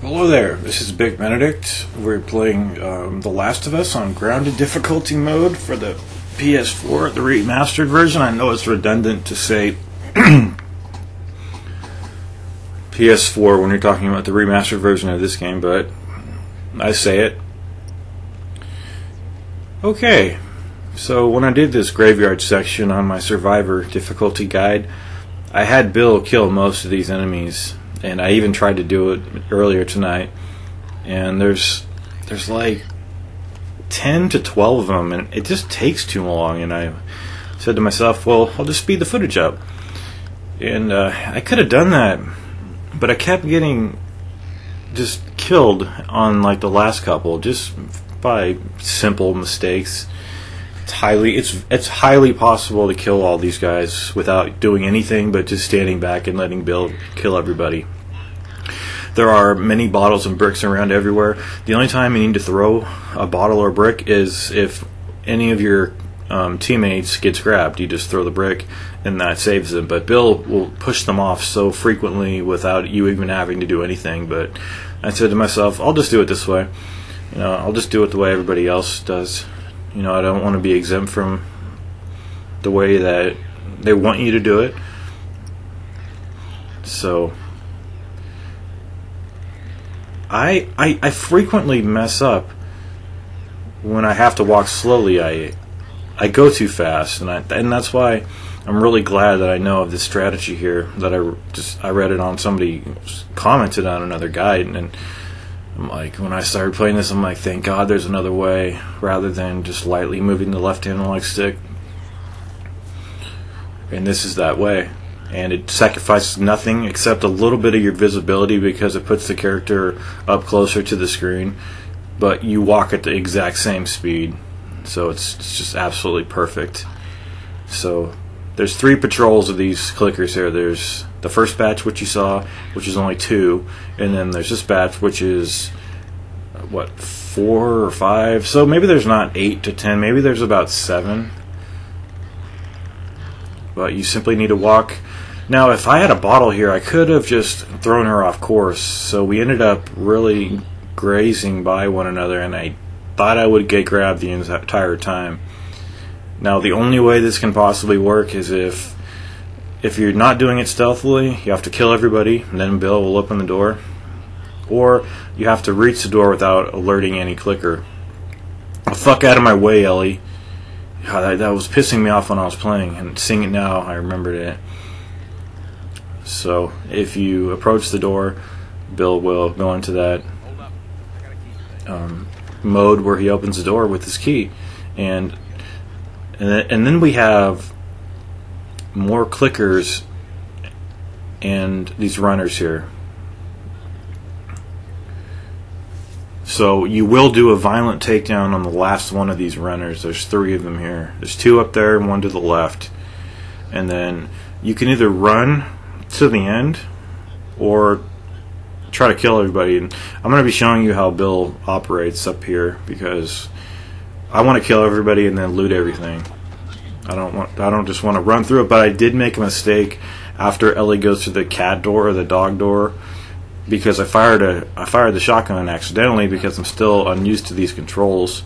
Hello there, this is Big Benedict. We're playing The Last of Us on grounded difficulty mode for the PS4, the remastered version. I know it's redundant to say PS4 when you're talking about the remastered version of this game, but I say it. Okay, so when I did this graveyard section on my survivor difficulty guide, I had Bill kill most of these enemies. And I even tried to do it earlier tonight, and there's like 10 to 12 of them, and it just takes too long. And I said to myself, well, I'll just speed the footage up. And I could have done that, but I kept getting just killed on like the last couple, just by simple mistakes. It's highly possible to kill all these guys without doing anything but just standing back and letting Bill kill everybody. There are many bottles and bricks around everywhere. The only time you need to throw a bottle or brick is if any of your teammates gets grabbed. You just throw the brick and that saves them. But Bill will push them off so frequently without you even having to do anything. But I said to myself, I'll just do it this way. I'll just do it the way everybody else does. I don't want to be exempt from the way that they want you to do it. So I frequently mess up when I have to walk slowly. I go too fast, and that's why I'm really glad that I know of this strategy here. That I read it on somebody commented on another guide, and I'm like, when I started playing this, I'm like, thank God there's another way, rather than just lightly moving the left analog stick. And this is that way. And it sacrifices nothing except a little bit of your visibility because it puts the character up closer to the screen. But you walk at the exact same speed. So it's just absolutely perfect. So there's 3 patrols of these clickers here. There's the first batch, which you saw, which is only 2, and then there's this batch, which is 4 or 5. So maybe there's not 8 to 10. Maybe there's about 7. But you simply need to walk. Now, if I had a bottle here, I could have just thrown her off course. So we ended up really grazing by one another, and I thought I would get grabbed the entire time. Now, the only way this can possibly work is if you're not doing it stealthily, you have to kill everybody, and then Bill will open the door. Or you have to reach the door without alerting any clicker. The fuck out of my way, Ellie. God, that was pissing me off when I was playing, and seeing it now, I remembered it. So, if you approach the door, Bill will go into that mode where he opens the door with his key. And then we have more clickers and these runners here. So you will do a violent takedown on the last one of these runners. There's 3 of them here. There's 2 up there and 1 to the left. And then you can either run to the end or try to kill everybody. And I'm going to be showing you how Bill operates up here because I want to kill everybody and then loot everything. I don't just want to run through it, but I did make a mistake after Ellie goes through the cat door or the dog door because I fired the shotgun accidentally because I'm still unused to these controls.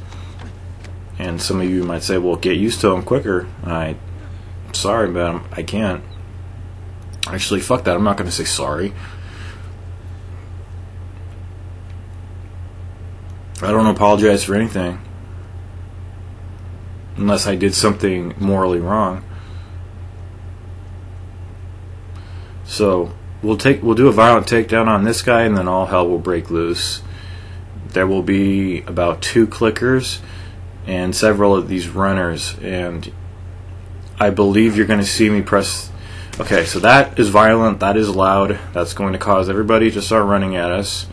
And some of you might say, well, get used to them quicker. I'm sorry, but I can't. Actually, fuck that. I'm not going to say sorry. I don't apologize for anything. Unless I did something morally wrong. So we'll do a violent takedown on this guy, and then all hell will break loose. There will be about 2 clickers and several of these runners, and I believe you're going to see me press. Okay, so that is violent, that is loud, that's going to cause everybody to start running at us.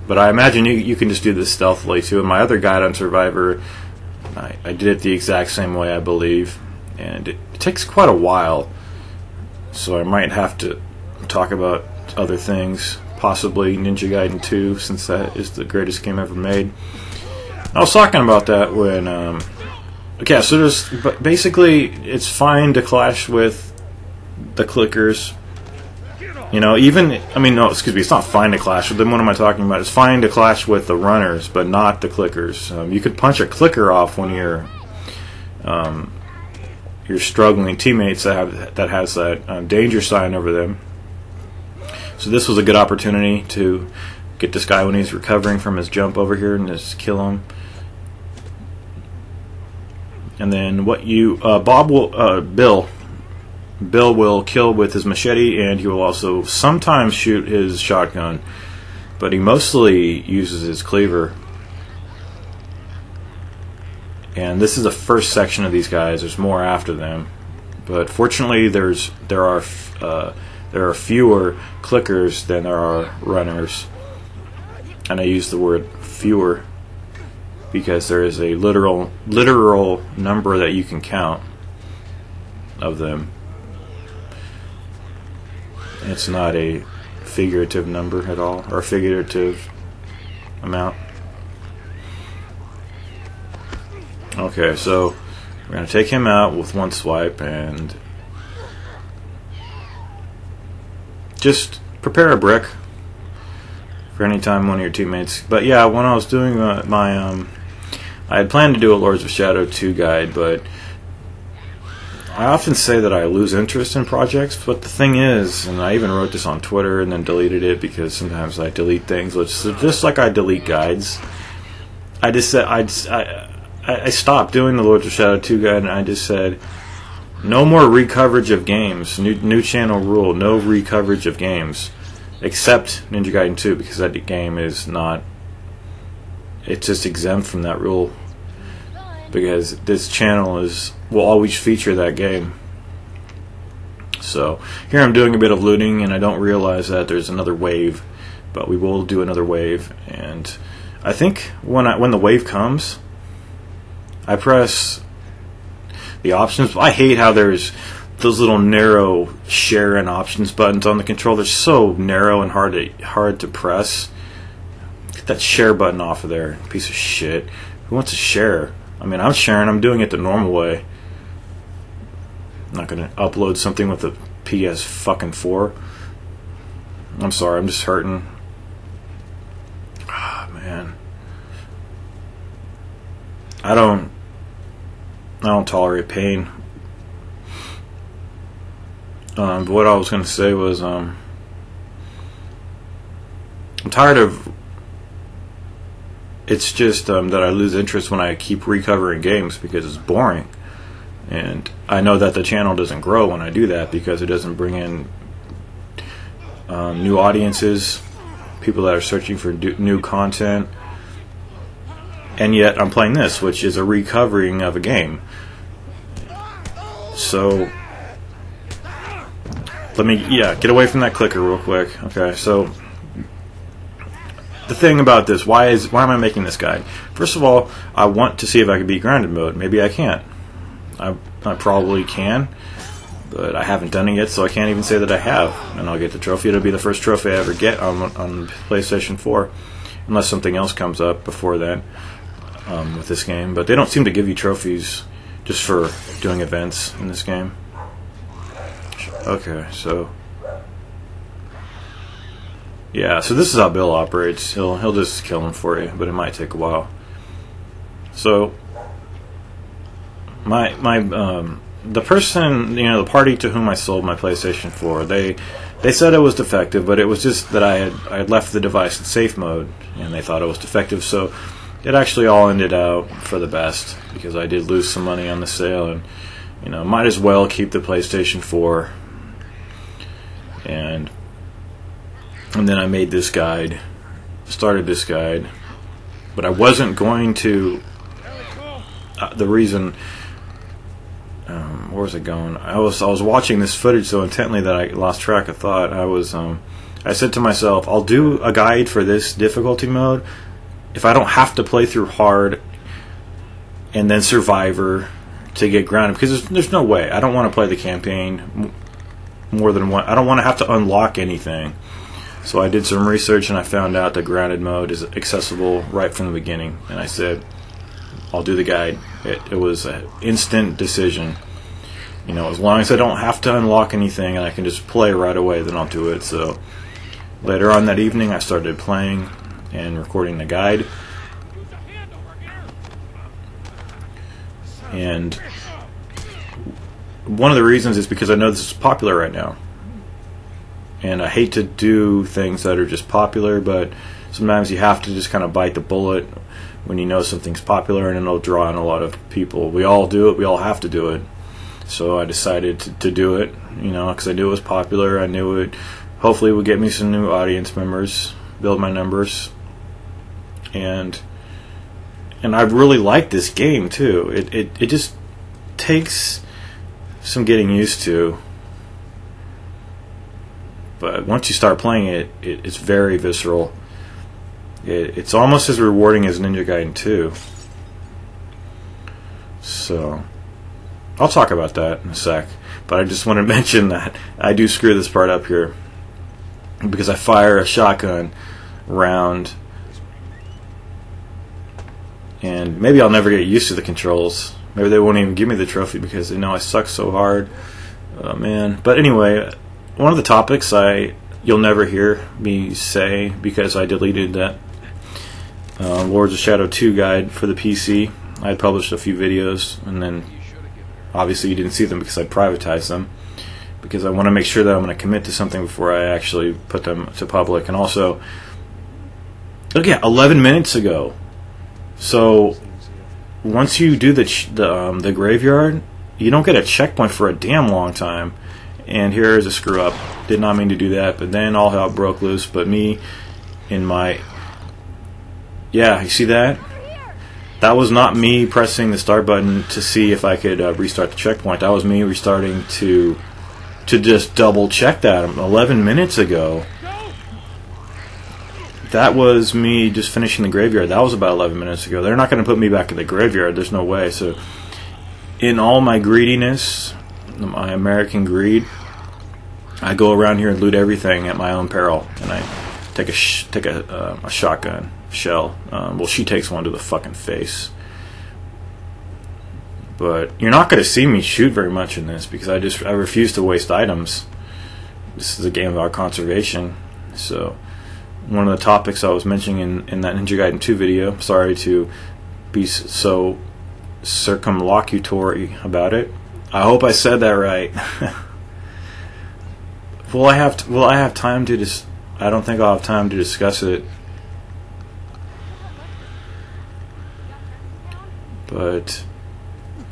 But I imagine you can just do this stealthily too. In my other guide on Survivor, I did it the exact same way, I believe. And it takes quite a while. So I might have to talk about other things. Possibly Ninja Gaiden 2, since that is the greatest game ever made. I was talking about that when... okay, so basically it's fine to clash with the clickers You know, even, I mean, no, excuse me, it's not find a clash. Then what am I talking about? It's find a clash with the runners, but not the clickers. You could punch a clicker off when you're struggling teammates that has that danger sign over them. So this was a good opportunity to get this guy when he's recovering from his jump over here and just kill him. And then what you Bill will kill with his machete, and he will also sometimes shoot his shotgun, but he mostly uses his cleaver. And this is the first section of these guys. There's more after them, but fortunately there are fewer clickers than there are runners. And I use the word fewer because there is a literal number that you can count of them. It's not a figurative number at all, or a figurative amount. Okay, so we're going to take him out with one swipe and just prepare a brick for any time one of your teammates. But yeah, when I was doing I had planned to do a Lords of Shadow 2 guide, but I often say that I lose interest in projects, but the thing is, and I even wrote this on Twitter and then deleted it because sometimes I delete things, just like I delete guides. I just said I stopped doing the Lords of Shadow 2 guide, and I just said no more recoverage of games. New channel rule: no recoverage of games, except Ninja Gaiden 2, because that game is not. It's just exempt from that rule because this channel will always feature that game. So here I'm doing a bit of looting, and I don't realize that there's another wave, but we will do another wave. And I think when the wave comes, I press the options. I hate how there's those little narrow share and options buttons on the controller. They're so narrow and hard to press. Get that share button off of there, piece of shit. Who wants to share? I mean, I'm sharing. I'm doing it the normal way. I'm not going to upload something with a PS4. I'm sorry, I'm just hurting. Ah, man. I don't tolerate pain. But what I was going to say was, I'm tired of. It's just that I lose interest when I keep recovering games because it's boring. And I know that the channel doesn't grow when I do that because it doesn't bring in new audiences, people that are searching for new content. And yet I'm playing this, which is a recovering of a game. So let me, get away from that clicker real quick. Okay, so the thing about this, why am I making this guide? First of all, I want to see if I can beat grounded mode. Maybe I can't. I probably can, but I haven't done it yet, so I can't even say that I have. And I'll get the trophy. It'll be the first trophy I ever get on PlayStation 4, unless something else comes up before that with this game. But they don't seem to give you trophies just for doing events in this game. Okay, so yeah, so this is how Bill operates. He'll just kill him for you, but it might take a while. So the person, the party to whom I sold my PlayStation 4, they said it was defective, but it was just that I had left the device in safe mode, and they thought it was defective. So it actually all ended out for the best because I did lose some money on the sale, and might as well keep the PlayStation 4. And then I made this guide, started this guide, but I wasn't going to. The reason. Where was it going? I was watching this footage so intently that I lost track of thought. I said to myself, I'll do a guide for this difficulty mode if I don't have to play through hard and then survivor to get grounded, because there's no way. I don't want to play the campaign more than one. I don't want to have to unlock anything. So I did some research and I found out that grounded mode is accessible right from the beginning, and I said I'll do the guide. It was an instant decision. You know, as long as I don't have to unlock anything and I can just play right away, then I'll do it. So later on that evening, I started playing and recording the guide. And one of the reasons is because I know this is popular right now. And I hate to do things that are just popular, but sometimes you have to just kind of bite the bullet when you know something's popular, and it'll draw in a lot of people. We all do it. We all have to do it. So I decided to do it, you know, because I knew it was popular. I knew it hopefully would get me some new audience members, build my numbers. And I really like this game too. It just takes some getting used to, but once you start playing it, it's very visceral. It's almost as rewarding as Ninja Gaiden 2. So I'll talk about that in a sec, but I just want to mention that I do screw this part up here because I fire a shotgun round, and maybe I'll never get used to the controls. Maybe they won't even give me the trophy because they know I suck so hard. Oh, man. But anyway, one of the topics you'll never hear me say because I deleted that Lords of Shadow 2 guide for the PC. I had published a few videos, and then obviously you didn't see them because I privatized them, because I want to make sure that I'm going to commit to something before I actually put them to public. And also, look at 11 minutes ago. So once you do the graveyard, you don't get a checkpoint for a damn long time. And here is a screw up. Did not mean to do that, but then all hell broke loose. But me in my... Yeah, you see that? That was not me pressing the start button to see if I could restart the checkpoint. That was me restarting to just double check that 11 minutes ago. That was me just finishing the graveyard. That was about 11 minutes ago. They're not going to put me back in the graveyard. There's no way. So in all my greediness, my American greed, I go around here and loot everything at my own peril. And I take a shotgun shell. Well, she takes one to the fucking face. But you're not going to see me shoot very much in this because I refuse to waste items. This is a game about conservation. So one of the topics I was mentioning in that Ninja Gaiden 2 video, sorry to be so circumlocutory about it. I hope I said that right. Will I have time to I don't think I'll have time to discuss it. But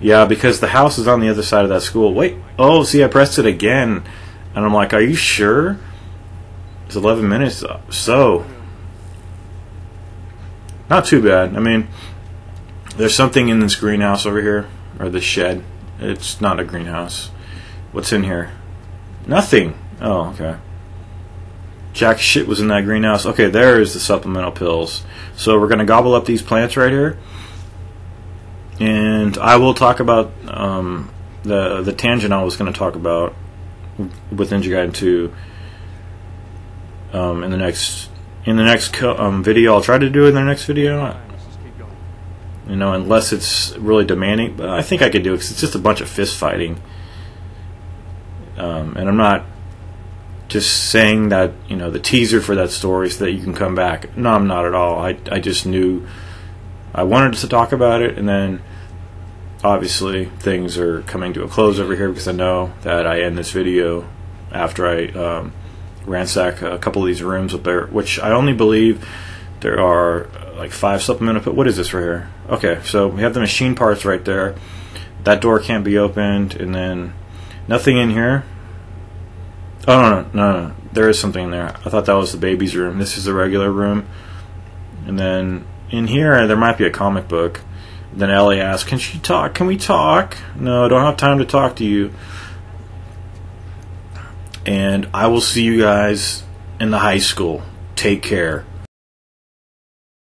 yeah, because the house is on the other side of that school. Wait, oh, see, I pressed it again, and I'm like, are you sure? It's 11 minutes, so not too bad. I mean, there's something in this greenhouse over here, or this shed. It's not a greenhouse. What's in here? Nothing. Oh, okay. Jack shit was in that greenhouse. Okay, there is the supplemental pills. So we're gonna gobble up these plants right here, and I will talk about the tangent I was going to talk about with Ninja Gaiden 2 in the next video. I'll try to do it in the next video. You know, unless it's really demanding, but I think I could do it because it's just a bunch of fist fighting. And I'm not just saying that, you know, the teaser for that story so that you can come back. No, I'm not at all. I just knew I wanted to talk about it, and then obviously things are coming to a close over here because I know that I end this video after I ransack a couple of these rooms up there, which I only believe there are like 5 supplemental. What is this right here? Okay, so we have the machine parts right there. That door can't be opened, and then nothing in here. Oh, no. There is something in there. I thought that was the baby's room. This is the regular room. And then in here, there might be a comic book. Then Ellie asks, can she talk? Can we talk? No, I don't have time to talk to you. And I will see you guys in the high school. Take care.